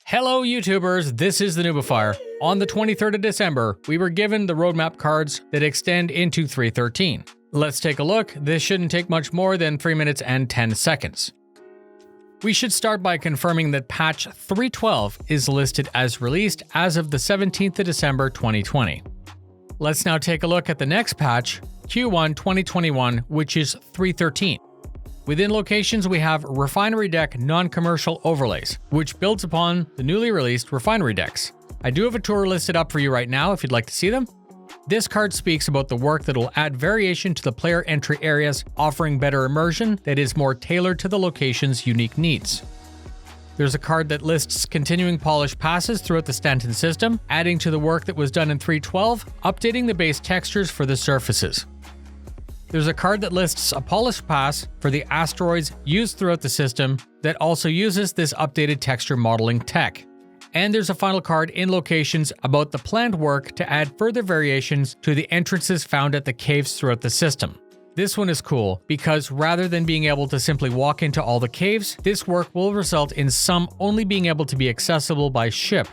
Hello YouTubers, this is the noobifier. On the 23rd of December, we were given the roadmap cards that extend into 3.13. Let's take a look. This shouldn't take much more than 3 minutes and 10 seconds. We should start by confirming that patch 3.12 is listed as released as of the 17th of December 2020. Let's now take a look at the next patch, Q1 2021, which is 3.13. Within locations, we have Refinery Deck non-commercial overlays, which builds upon the newly released Refinery Decks. I do have a tour listed up for you right now if you'd like to see them. This card speaks about the work that will add variation to the player entry areas, offering better immersion that is more tailored to the location's unique needs. There's a card that lists continuing polish passes throughout the Stanton system, adding to the work that was done in 3.12, updating the base textures for the surfaces. There's a card that lists a polish pass for the asteroids used throughout the system that also uses this updated texture modeling tech. And there's a final card in locations about the planned work to add further variations to the entrances found at the caves throughout the system. This one is cool because rather than being able to simply walk into all the caves, this work will result in some only being able to be accessible by ship.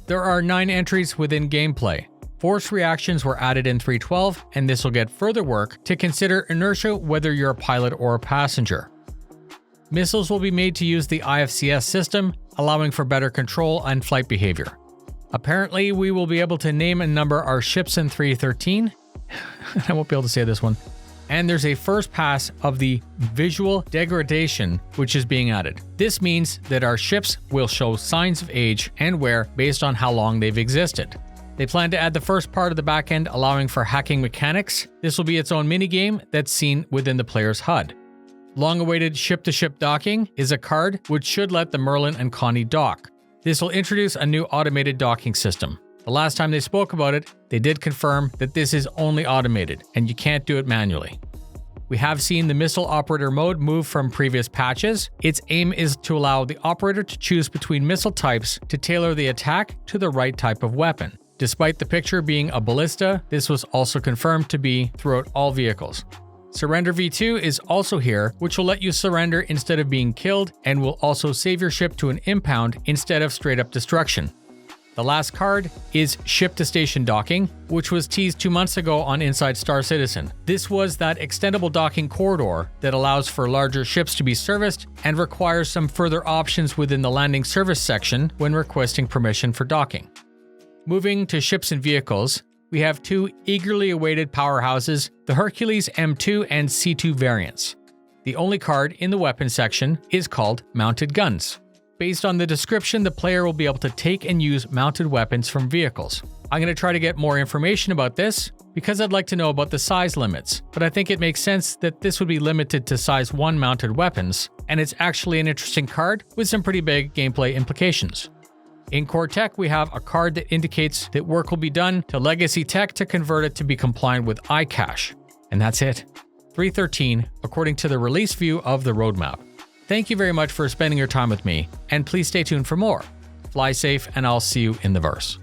There are 9 entries within gameplay. Force reactions were added in 3.12, and this will get further work to consider inertia whether you're a pilot or a passenger. Missiles will be made to use the IFCS system, allowing for better control and flight behavior. Apparently, we will be able to name and number our ships in 3.13. I won't be able to say this one. And there's a first pass of the visual degradation, which is being added. This means that our ships will show signs of age and wear based on how long they've existed. They plan to add the first part of the backend, allowing for hacking mechanics. This will be its own minigame that's seen within the player's HUD. Long-awaited ship-to-ship docking is a card which should let the Merlin and Connie dock. This will introduce a new automated docking system. The last time they spoke about it, they did confirm that this is only automated, and you can't do it manually. We have seen the missile operator mode move from previous patches. Its aim is to allow the operator to choose between missile types to tailor the attack to the right type of weapon. Despite the picture being a ballista, this was also confirmed to be throughout all vehicles. Surrender V2 is also here, which will let you surrender instead of being killed and will also save your ship to an impound instead of straight up destruction. The last card is Ship to Station Docking, which was teased 2 months ago on Inside Star Citizen. This was that extendable docking corridor that allows for larger ships to be serviced and requires some further options within the landing service section when requesting permission for docking. Moving to ships and vehicles, we have 2 eagerly awaited powerhouses, the Hercules M2 and C2 variants. The only card in the weapon section is called Mounted Guns. Based on the description, the player will be able to take and use mounted weapons from vehicles. I'm going to try to get more information about this because I'd like to know about the size limits, but I think it makes sense that this would be limited to size 1 mounted weapons, and it's actually an interesting card with some pretty big gameplay implications. In core tech, we have a card that indicates that work will be done to legacy tech to convert it to be compliant with iCache. And that's it. 3.13, according to the release view of the roadmap. Thank you very much for spending your time with me, and please stay tuned for more. Fly safe, and I'll see you in the verse.